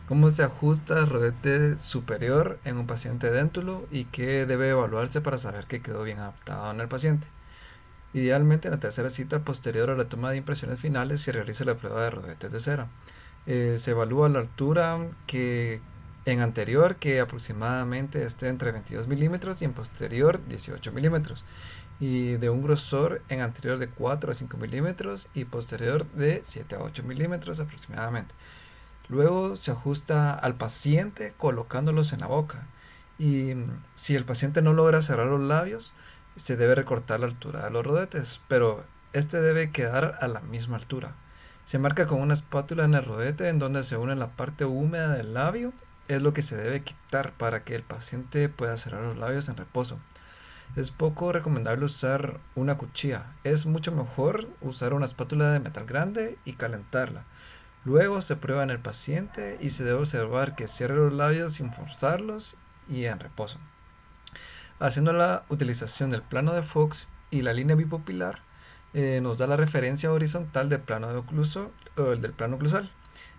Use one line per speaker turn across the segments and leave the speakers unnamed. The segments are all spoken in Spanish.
¿Cómo se ajusta el rodete superior en un paciente déntulo y qué debe evaluarse para saber que quedó bien adaptado en el paciente? Idealmente, en la tercera cita posterior a la toma de impresiones finales se realiza la prueba de rodetes de cera. Se evalúa la altura que en anterior, que aproximadamente esté entre 22 milímetros, y en posterior 18 milímetros, y de un grosor en anterior de 4 a 5 milímetros y posterior de 7 a 8 milímetros aproximadamente. Luego se ajusta al paciente colocándolos en la boca. Y si el paciente no logra cerrar los labios, se debe recortar la altura de los rodetes, pero este debe quedar a la misma altura. Se marca con una espátula en el rodete en donde se une la parte húmeda del labio. Es lo que se debe quitar para que el paciente pueda cerrar los labios en reposo. Es poco recomendable usar una cuchilla. Es mucho mejor usar una espátula de metal grande y calentarla. Luego se prueba en el paciente y se debe observar que cierre los labios sin forzarlos y en reposo. Haciendo la utilización del plano de Fox y la línea bipupilar, nos da la referencia horizontal del plano de ocluso, o el del plano oclusal.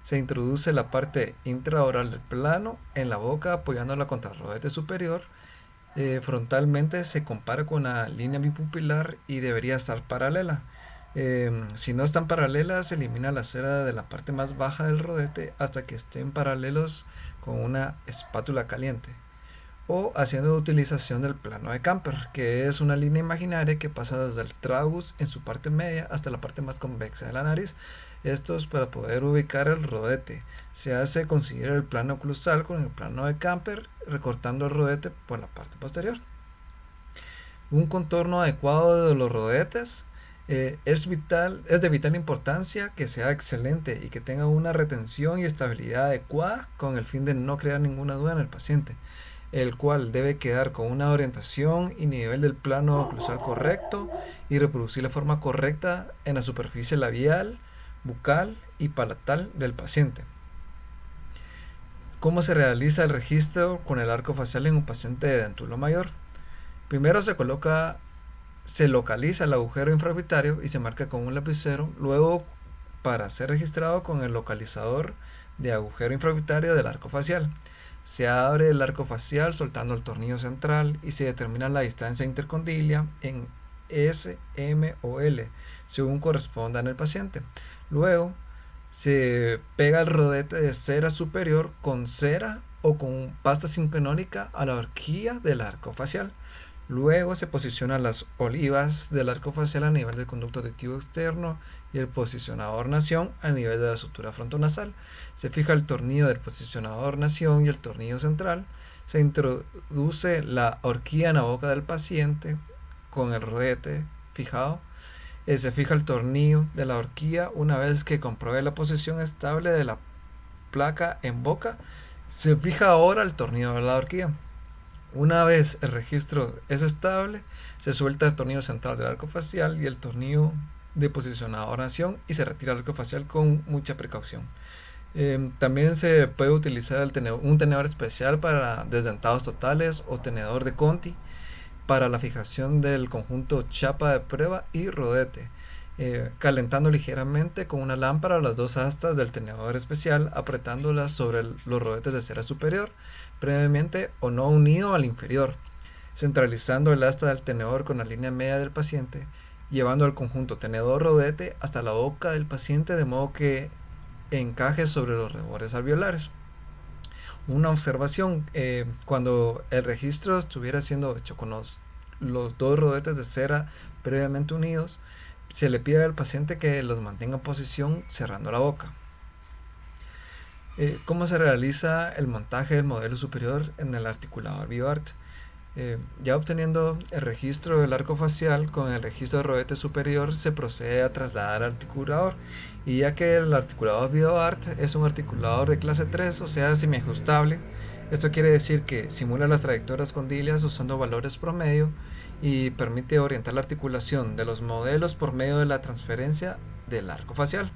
Se introduce la parte intraoral del plano en la boca apoyándola contra el rodete superior. Frontalmente se compara con la línea bipupilar y debería estar paralela. Si no están paralelas, se elimina la cera de la parte más baja del rodete hasta que estén paralelos con una espátula caliente. O haciendo utilización del plano de Camper, que es una línea imaginaria que pasa desde el tragus en su parte media hasta la parte más convexa de la nariz. Esto es para poder ubicar el rodete. Se hace conseguir el plano oclusal con el plano de Camper, recortando el rodete por la parte posterior. Un contorno adecuado de los rodetes es de vital importancia que sea excelente y que tenga una retención y estabilidad adecuada con el fin de no crear ninguna duda en el paciente, el cual debe quedar con una orientación y nivel del plano oclusal correcto y reproducir la forma correcta en la superficie labial, bucal y palatal del paciente. ¿Cómo se realiza el registro con el arco facial en un paciente de dentulo mayor? Primero se localiza el agujero infraorbitario y se marca con un lapicero. Luego, para ser registrado con el localizador de agujero infraorbitario del arco facial, se abre el arco facial soltando el tornillo central y se determina la distancia intercondilia en S, M o L, según corresponda en el paciente. Luego, se pega el rodete de cera superior con cera o con pasta sincronónica a la horquilla del arco facial. Luego se posicionan las olivas del arco facial a nivel del conducto auditivo externo y el posicionador nación a nivel de la sutura frontonasal. Se fija el tornillo del posicionador nación y el tornillo central. Se introduce la horquilla en la boca del paciente con el rodete fijado. Se fija el tornillo de la horquilla. Una vez que compruebe la posición estable de la placa en boca, se fija ahora el tornillo de la horquilla. Una vez el registro es estable, se suelta el tornillo central del arco facial y el tornillo de posicionador nación y se retira el arco facial con mucha precaución. También se puede utilizar un tenedor especial para desdentados totales o tenedor de Conti para la fijación del conjunto chapa de prueba y rodete, calentando ligeramente con una lámpara las dos astas del tenedor especial, apretándolas sobre los rodetes de cera superior previamente o no unido al inferior, centralizando el asta del tenedor con la línea media del paciente, llevando el conjunto tenedor-rodete hasta la boca del paciente de modo que encaje sobre los rebordes alveolares. Una observación, cuando el registro estuviera siendo hecho con los dos rodetes de cera previamente unidos, se le pide al paciente que los mantenga en posición cerrando la boca. ¿Cómo se realiza el montaje del modelo superior en el articulador BioArt? Ya obteniendo el registro del arco facial con el registro de rodete superior, se procede a trasladar al articulador, y ya que el articulador BioArt es un articulador de clase 3, o sea semiajustable, esto quiere decir que simula las trayectorias condilias usando valores promedio y permite orientar la articulación de los modelos por medio de la transferencia del arco facial.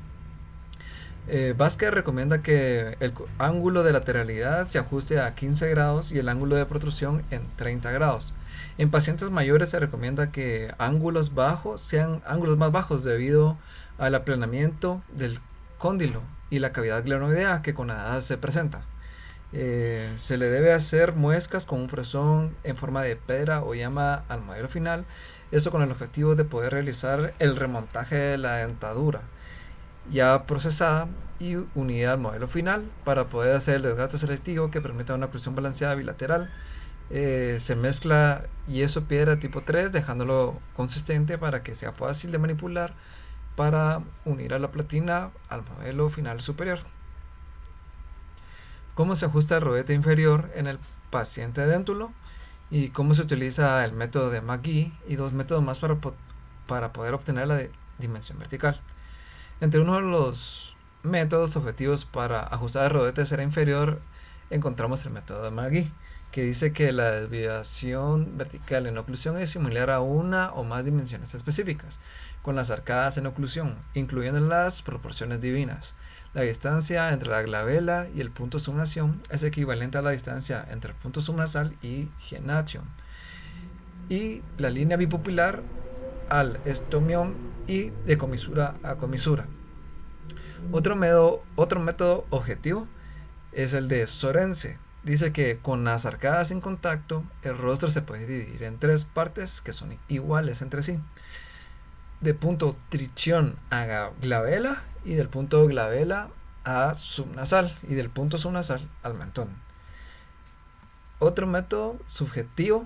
Vázquez recomienda que el ángulo de lateralidad se ajuste a 15 grados y el ángulo de protrusión en 30 grados. En pacientes mayores se recomienda que ángulos más bajos debido al aplanamiento del cóndilo y la cavidad glenoidea que con la edad se presenta. Se le debe hacer muescas con un fresón en forma de pera o llama al modelo final, esto con el objetivo de poder realizar el remontaje de la dentadura ya procesada y unida al modelo final para poder hacer el desgaste selectivo que permita una oclusión balanceada bilateral. Se mezcla yeso piedra tipo 3 dejándolo consistente para que sea fácil de manipular para unir a la platina al modelo final superior. ¿Cómo se ajusta el rodete inferior en el paciente déntulo? Y cómo se utiliza el método de McGee y dos métodos más para poder obtener la dimensión vertical. Entre uno de los métodos objetivos para ajustar el rodete cera inferior encontramos el método de McGee, que dice que la desviación vertical en oclusión es similar a una o más dimensiones específicas, con las arcadas en oclusión, incluyendo las proporciones divinas. La distancia entre la glabela y el punto subnación es equivalente a la distancia entre el punto subnasal y genation, y la línea bipupilar al estomión y de comisura a comisura. Otro método objetivo es el de Sorense. Dice que con las arcadas en contacto, el rostro se puede dividir en tres partes que son iguales entre sí. De punto tricción a glabela y del punto glabela a subnasal y del punto subnasal al mentón. Otro método subjetivo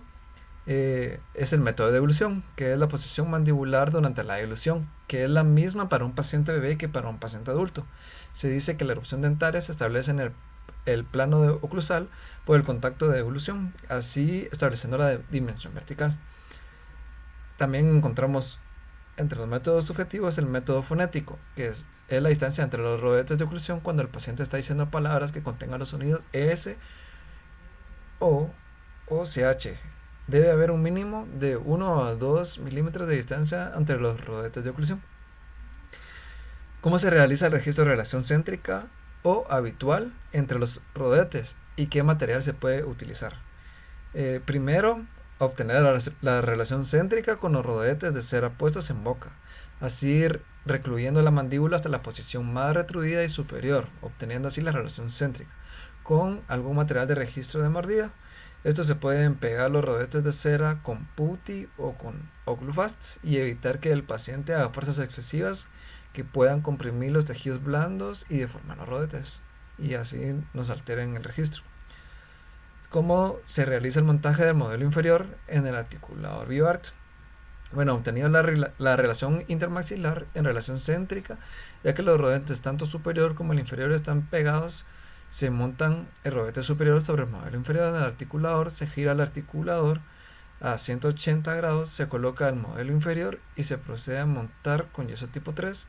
es el método de deglución, que es la posición mandibular durante la deglución, que es la misma para un paciente bebé que para un paciente adulto. Se dice que la erupción dentaria se establece en el plano oclusal por el contacto de deglución, así estableciendo la dimensión vertical. También encontramos entre los métodos subjetivos el método fonético, que es la distancia entre los rodetes de oclusión cuando el paciente está diciendo palabras que contengan los sonidos S, O CH. Debe haber un mínimo de 1 a 2 milímetros de distancia entre los rodetes de oclusión. ¿Cómo se realiza el registro de relación céntrica o habitual entre los rodetes y qué material se puede utilizar? Primero, obtener la relación céntrica con los rodetes de cera puestos en boca, así recluyendo la mandíbula hasta la posición más retruida y superior, obteniendo así la relación céntrica con algún material de registro de mordida. Estos se pueden pegar los rodetes de cera con putty o con Occlufast y evitar que el paciente haga fuerzas excesivas que puedan comprimir los tejidos blandos y deformar los rodetes y así nos alteren el registro. ¿Cómo se realiza el montaje del modelo inferior en el articulador Vivart? Bueno, obtenido la relación intermaxilar en relación céntrica, ya que los rodetes tanto superior como el inferior están pegados, se montan el rodete superior sobre el modelo inferior en el articulador, se gira el articulador a 180 grados, se coloca el modelo inferior y se procede a montar con yeso tipo 3,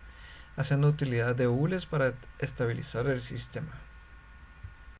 haciendo utilidad de hules para estabilizar el sistema.